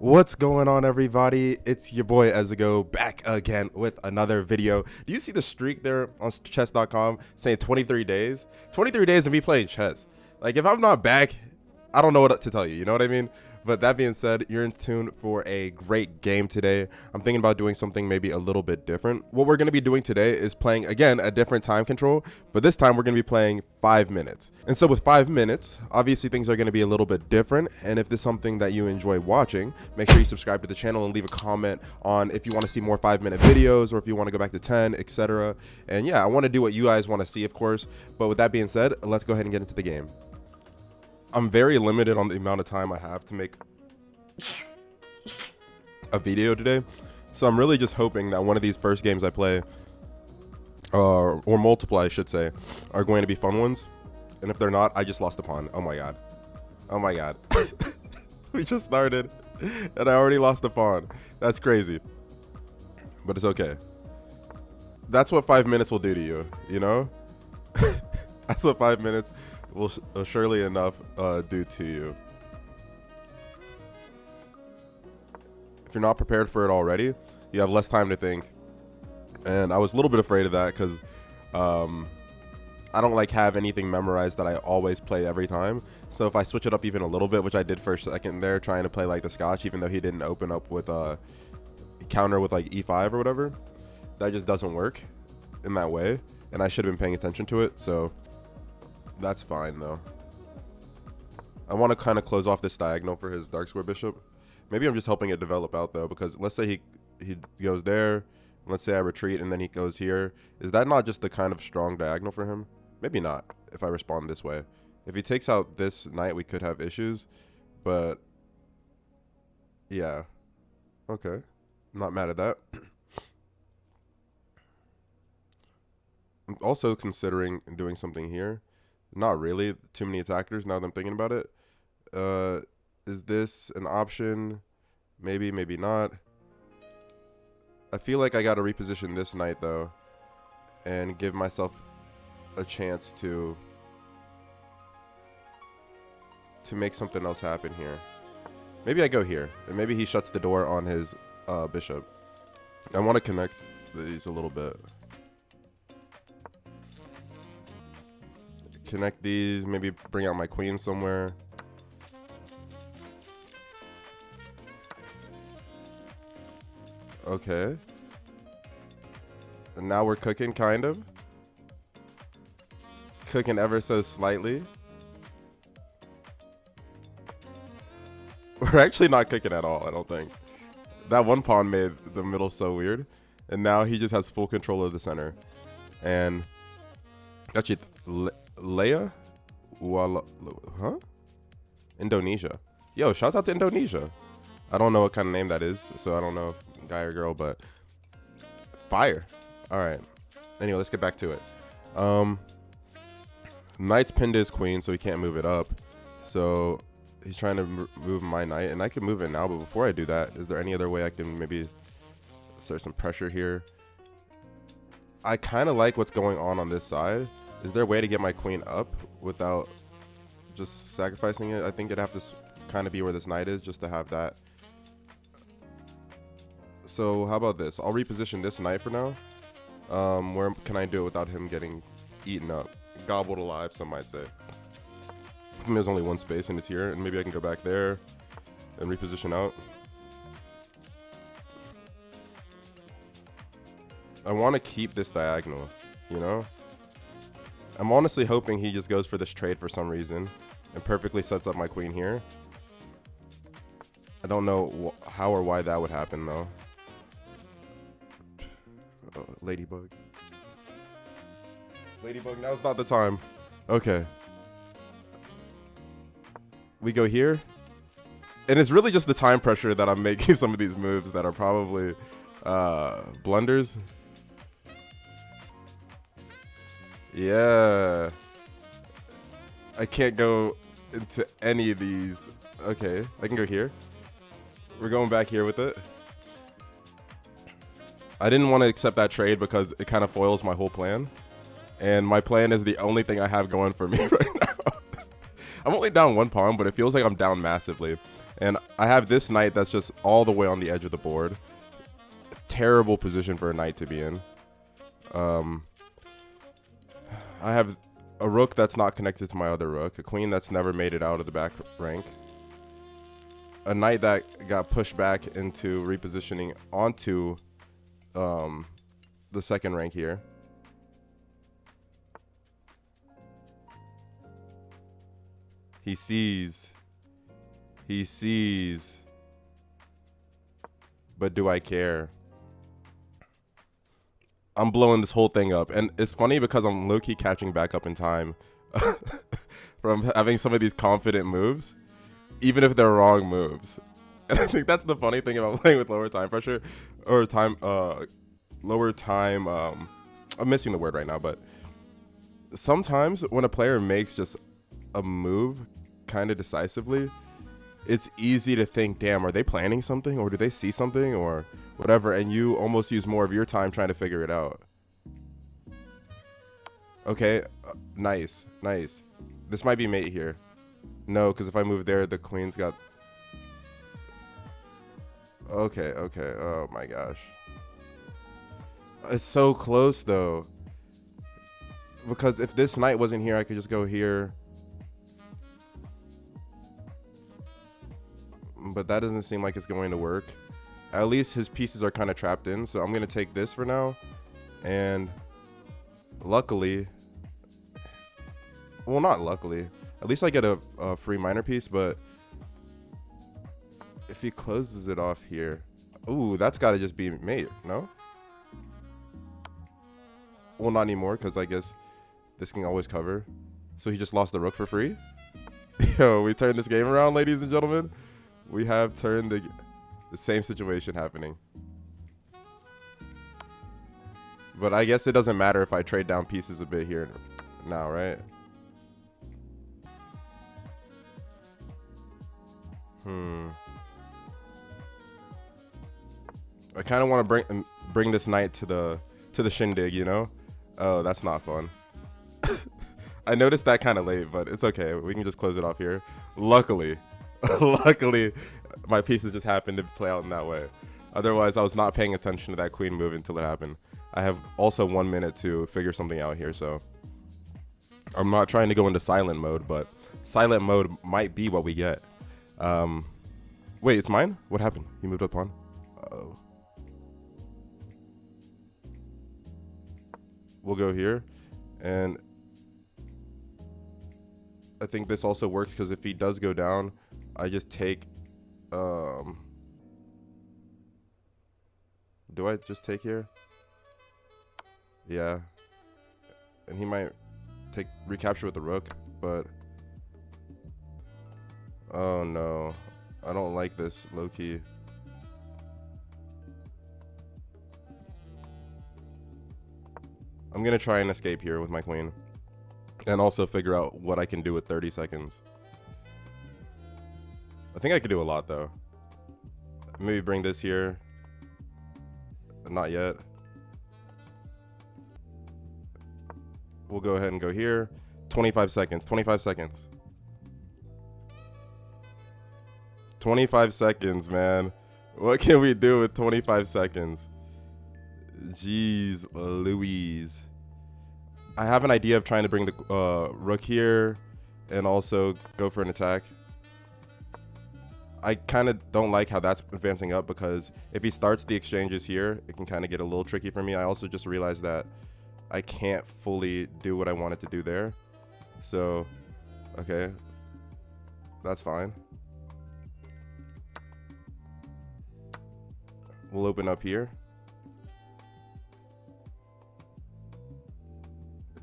What's going on, everybody? It's your boy Ezigo back again with another video. Do you see the streak there on chess.com saying 23 days? 23 days of me playing chess. Like, if I'm not back, I don't know what to tell you. You know what I mean? But that being said, you're in tune for a great game today. I'm thinking about doing something maybe a little bit different. What we're going to be doing today is playing, again, a different time control, but this time we're going to be playing 5 minutes. And so with 5 minutes, obviously things are going to be a little bit different. And if this is something that you enjoy watching, make sure you subscribe to the channel and leave a comment on if you want to see more 5-minute videos or if you want to go back to 10, etc. And yeah, I want to do what you guys want to see, of course. But with that being said, let's go ahead and get into the game. I'm very limited on the amount of time I have to make a video today, so I'm really just hoping that one of these first games I play, or multiple I should say, are going to be fun ones. And if they're not, I just lost a pawn. Oh my god. Oh my god. We just started and I already lost the pawn. That's crazy. But it's okay. That's what 5 minutes will do to you, you know? That's what 5 minutes will surely enough do to you. If you're not prepared for it already, you have less time to think. And I was a little bit afraid of that because I don't like have anything memorized that I always play every time. So if I switch it up even a little bit, which I did for a second there, trying to play like the Scotch, even though he didn't open up with a counter with like e5 or whatever, that just doesn't work in that way. And I should have been paying attention to it. So that's fine though. I want to kind of close off this diagonal for his dark square bishop. Maybe I'm just helping it develop out though, because let's say he goes there, let's say I retreat and then he goes here. Is that not just the kind of strong diagonal for him? Maybe not if I respond this way. If he takes out this knight, we could have issues, but yeah. Okay. I'm not mad at that. I'm also considering doing something here. Not really. Too many attackers now that I'm thinking about it. Is this an option? Maybe, maybe not. I feel like I got to reposition this knight though and give myself a chance to make something else happen here. Maybe I go here and maybe he shuts the door on his bishop. I want to connect these a little bit. Connect these, maybe bring out my queen somewhere. Okay. And now we're cooking, kind of. Cooking ever so slightly. We're actually not cooking at all, I don't think. That one pawn made the middle so weird. And now he just has full control of the center. And actually, Leia? Huh? Indonesia. Yo, shout out to Indonesia. I don't know what kind of name that is, so I don't know if guy or girl, but fire. All right. Anyway, let's get back to it. Knight's pinned his queen, so he can't move it up. So he's trying to move my knight, and I can move it now, but before I do that, is there any other way I can maybe exert some pressure here? I kind of like what's going on this side. Is there a way to get my queen up without just sacrificing it? I think it'd have to kind of be where this knight is just to have that. So how about this? I'll reposition this knight for now. Where can I do it without him getting eaten up? Gobbled alive, some might say. I think there's only one space and it's here, and maybe I can go back there and reposition out. I want to keep this diagonal, you know? I'm honestly hoping he just goes for this trade for some reason and perfectly sets up my queen here. I don't know how or why that would happen though. Ladybug. Ladybug, now's not the time. Okay. We go here. And it's really just the time pressure that I'm making some of these moves that are probably blunders. Yeah. I can't go into any of these. Okay, I can go here. We're going back here with it. I didn't want to accept that trade because it kind of foils my whole plan. And my plan is the only thing I have going for me right now. I'm only down one pawn, but it feels like I'm down massively. And I have this knight that's just all the way on the edge of the board. Terrible position for a knight to be in. I have a rook that's not connected to my other rook. A queen that's never made it out of the back rank. A knight that got pushed back into repositioning onto the second rank here. He sees. He sees. But do I care? I'm blowing this whole thing up. And it's funny because I'm low-key catching back up in time from having some of these confident moves, even if they're wrong moves. And I think that's the funny thing about playing with lower time pressure or lower time. I'm missing the word right now, but sometimes when a player makes just a move kind of decisively, it's easy to think, damn, are they planning something, or do they see something, or whatever, and you almost use more of your time trying to figure it out. Okay, nice. This might be mate here. No, because if I move there, the queen's got... Okay, oh my gosh. It's so close, though. Because if this knight wasn't here, I could just go here. But that doesn't seem like it's going to work. At least his pieces are kind of trapped in, so I'm going to take this for now. And luckily, well, not luckily, at least I get a free minor piece, but if he closes it off here, ooh, that's got to just be mate, no? Well, not anymore, because I guess this can always cover. So he just lost the rook for free? Yo, we turned this game around, ladies and gentlemen. We have turned the same situation happening. But I guess it doesn't matter if I trade down pieces a bit here now, right? I kind of want to bring this knight to the shindig, you know? Oh, that's not fun. I noticed that kind of late, but it's okay. We can just close it off here. Luckily, my pieces just happened to play out in that way. Otherwise, I was not paying attention to that queen move until it happened. I have also 1 minute to figure something out here, so I'm not trying to go into silent mode, but silent mode might be what we get. Wait, it's mine? What happened? He moved up pawn? Uh-oh. We'll go here, and I think this also works because if he does go down, I just take, do I just take here? Yeah. And he might take recapture with the rook, but oh no. I don't like this, low-key. I'm gonna try and escape here with my queen. And also figure out what I can do with 30 seconds. I think I could do a lot though. Maybe bring this here. Not yet. We'll go ahead and go here. 25 seconds. 25 seconds. 25 seconds, man. What can we do with 25 seconds? Jeez Louise. I have an idea of trying to bring the rook here and also go for an attack. I kind of don't like how that's advancing up because if he starts the exchanges here, it can kind of get a little tricky for me. I also just realized that I can't fully do what I wanted to do there. So, okay, that's fine. We'll open up here.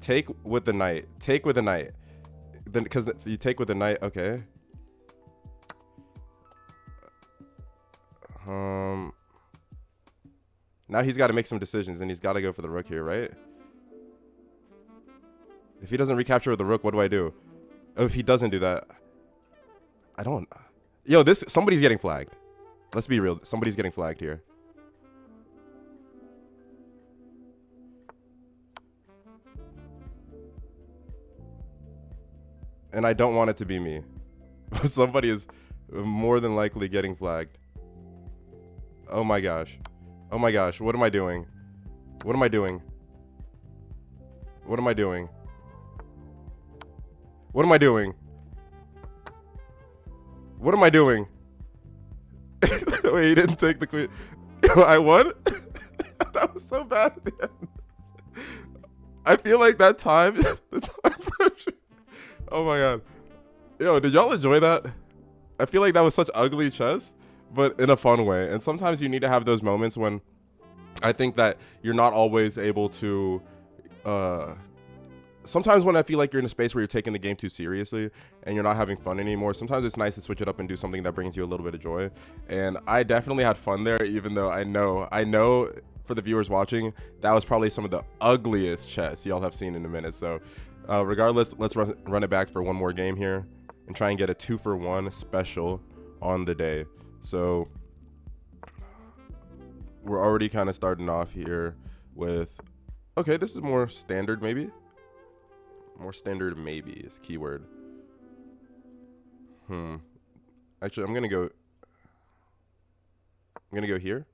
Take with the knight. Take with the knight. Then, because you take with the knight, okay. Now he's got to make some decisions, and he's got to go for the rook here, right? If he doesn't recapture with the rook, what do I do? Oh, if he doesn't do that, I don't. Yo, somebody's getting flagged. Let's be real. Somebody's getting flagged here. And I don't want it to be me. Somebody is More than likely getting flagged. Oh my gosh. Oh my gosh. What am I doing? What am I doing? What am I doing? What am I doing? What am I doing? Wait, he didn't take the queen. I won? That was so bad. I feel like that time, the time pressure. Oh my god. Yo, did y'all enjoy that? I feel like that was such ugly chess, but in a fun way. And sometimes you need to have those moments when I think that you're not always able to, sometimes when I feel like you're in a space where you're taking the game too seriously and you're not having fun anymore, sometimes it's nice to switch it up and do something that brings you a little bit of joy. And I definitely had fun there, even though I know for the viewers watching, that was probably some of the ugliest chess y'all have seen in a minute. So regardless, let's run it back for one more game here and try and get a 2-for-1 special on the day. So we're already kind of starting off here with, okay, this is more standard maybe. More standard maybe is the keyword. Actually, I'm gonna go here.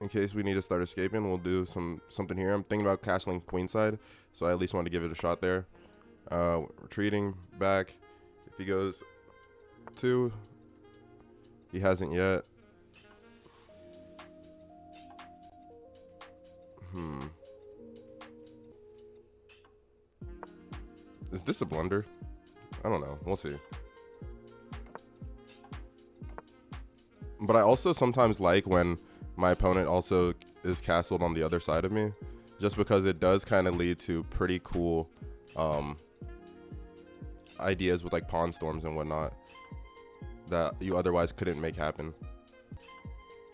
In case we need to start escaping, we'll do something here. I'm thinking about castling queenside, so I at least want to give it a shot there. Retreating back. If he goes 2, he hasn't yet. Is this a blunder? I don't know. We'll see. But I also sometimes like when my opponent also is castled on the other side of me, just because it does kind of lead to pretty cool ideas with like pawn storms and whatnot that you otherwise couldn't make happen.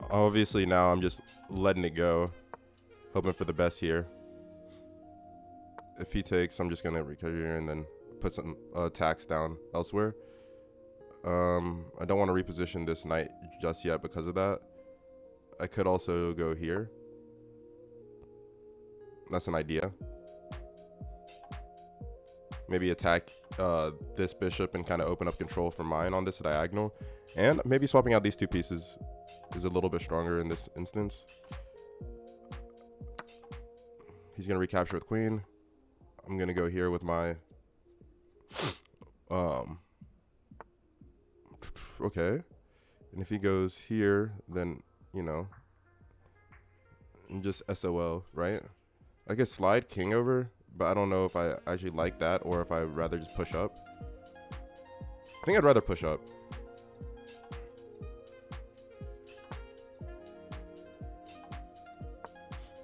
Obviously now I'm just letting it go, hoping for the best here. If he takes, I'm just gonna recover here and then put some attacks down elsewhere. I don't want to reposition this knight just yet because of that. I could also go here. That's an idea. Maybe attack this bishop and kind of open up control for mine on this diagonal. And maybe swapping out these 2 pieces is a little bit stronger in this instance. He's going to recapture with queen. I'm going to go here with my... okay. And if he goes here, then, you know, just SOL, right? I could slide king over, but I don't know if I actually like that or if I'd rather just push up. I think I'd rather push up.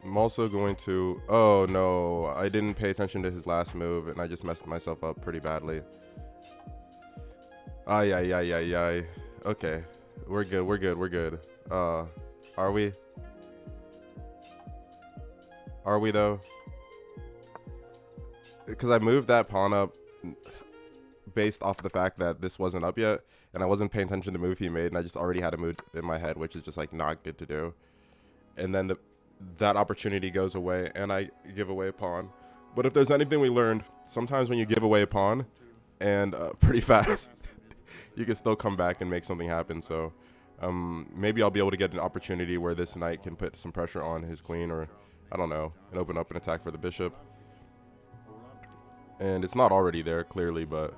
I'm also going to... oh, no. I didn't pay attention to his last move, and I just messed myself up pretty badly. Ay. Okay. We're good. Are we? Are we, though? Because I moved that pawn up based off the fact that this wasn't up yet, and I wasn't paying attention to the move he made, and I just already had a move in my head, which is just, like, not good to do. And then that opportunity goes away, and I give away a pawn. But if there's anything we learned, sometimes when you give away a pawn, and pretty fast, you can still come back and make something happen. So maybe I'll be able to get an opportunity where this knight can put some pressure on his queen, or I don't know, and open up an attack for the bishop. And it's not already there, clearly, but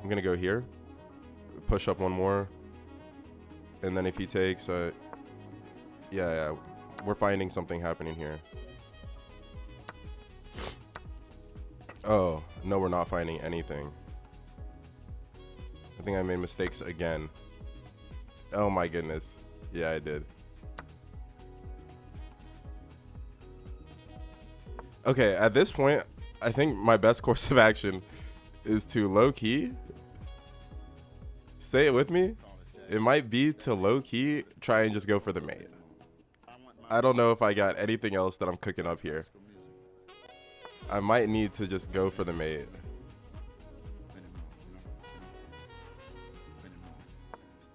I'm going to go here, push up one more, and then if he takes, yeah, we're finding something happening here. Oh, no, we're not finding anything. I think I made mistakes again. Oh my goodness. Yeah, I did. Okay, at this point, I think my best course of action is to low-key. Say it with me. It might be to low-key try and just go for the mate. I don't know if I got anything else that I'm cooking up here. I might need to just go for the mate.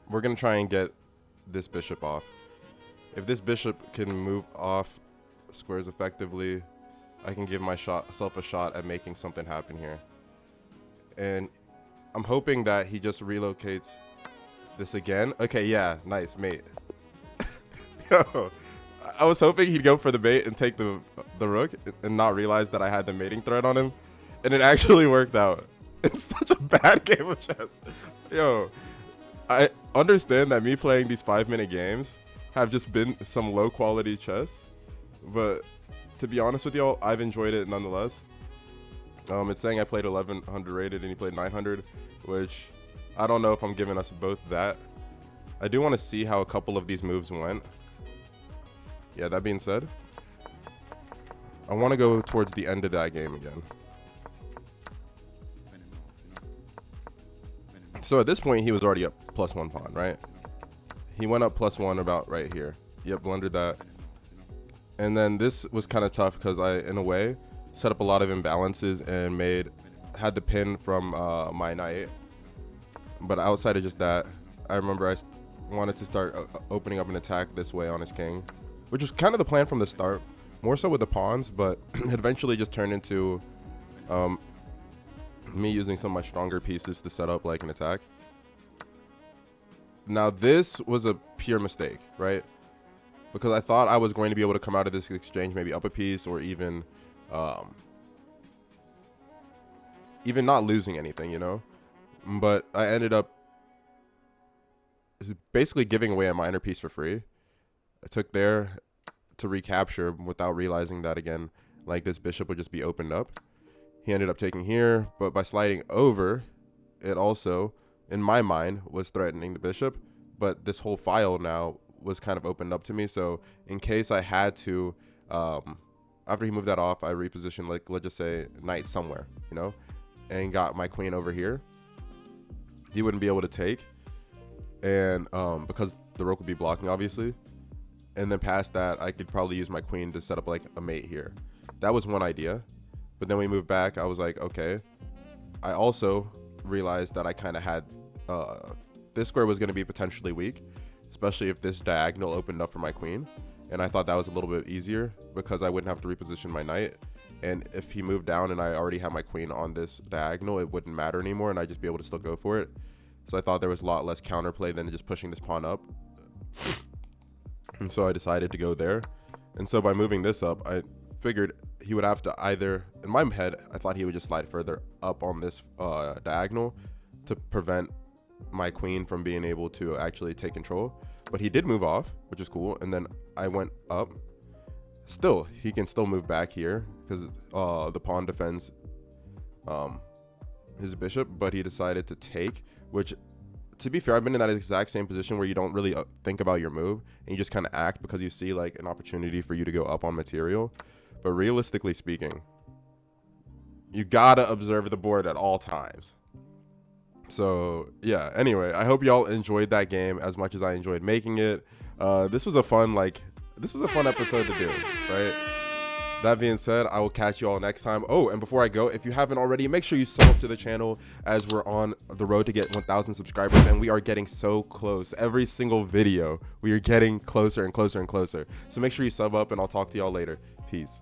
We're going to try and get this bishop off. If this bishop can move off squares effectively, I can give myself a shot at making something happen here. And I'm hoping that he just relocates this again. Okay, yeah, nice, mate. Yo, I was hoping he'd go for the bait and take the rook and not realize that I had the mating threat on him. And it actually worked out. It's such a bad game of chess. Yo, I understand that me playing these 5-minute games have just been some low quality chess. But to be honest with y'all, I've enjoyed it nonetheless. It's saying I played 1100 rated and he played 900, which I don't know if I'm giving us both that. I do want to see how a couple of these moves went. Yeah, that being said, I want to go towards the end of that game again. So at this point, he was already up +1 pawn, right? He went up +1 about right here. Yep, blundered that. And then this was kind of tough because I, in a way, set up a lot of imbalances and had the pin from my knight. But outside of just that, I remember I wanted to start opening up an attack this way on his king, which was kind of the plan from the start, more so with the pawns, but it eventually just turned into me using some of my stronger pieces to set up like an attack. Now this was a pure mistake, right? Because I thought I was going to be able to come out of this exchange maybe up a piece or even not losing anything, you know? But I ended up basically giving away a minor piece for free. I took there to recapture without realizing that, again, like this bishop would just be opened up. He ended up taking here, but by sliding over, it also, in my mind, was threatening the bishop. But this whole file now was kind of opened up to me. So in case I had to, after he moved that off, I repositioned, like, let's just say knight somewhere, you know, and got my queen over here. He wouldn't be able to take, and because the rook would be blocking, obviously. And then past that, I could probably use my queen to set up like a mate here. That was one idea. But then we moved back. I was like, okay. I also realized that I kind of had this square was going to be potentially weak, especially if this diagonal opened up for my queen. And I thought that was a little bit easier because I wouldn't have to reposition my knight. And if he moved down and I already had my queen on this diagonal, it wouldn't matter anymore and I'd just be able to still go for it. So I thought there was a lot less counterplay than just pushing this pawn up. And so I decided to go there. And so by moving this up, I figured he would have to either, in my head, I thought he would just slide further up on this diagonal to prevent my queen from being able to actually take control. But he did move off, which is cool. And then I went up. Still, he can still move back here because the pawn defends his bishop, but he decided to take, which, to be fair, I've been in that exact same position where you don't really think about your move and you just kind of act because you see like an opportunity for you to go up on material. But realistically speaking, you gotta observe the board at all times. So yeah, anyway, I hope y'all enjoyed that game as much as I enjoyed making it. This was a fun episode to do, right? That being said, I will catch you all next time. Oh, and before I go, if you haven't already, make sure you sub up to the channel as we're on the road to get 1,000 subscribers, and we are getting so close. Every single video, we are getting closer and closer and closer. So make sure you sub up, and I'll talk to y'all later. Peace.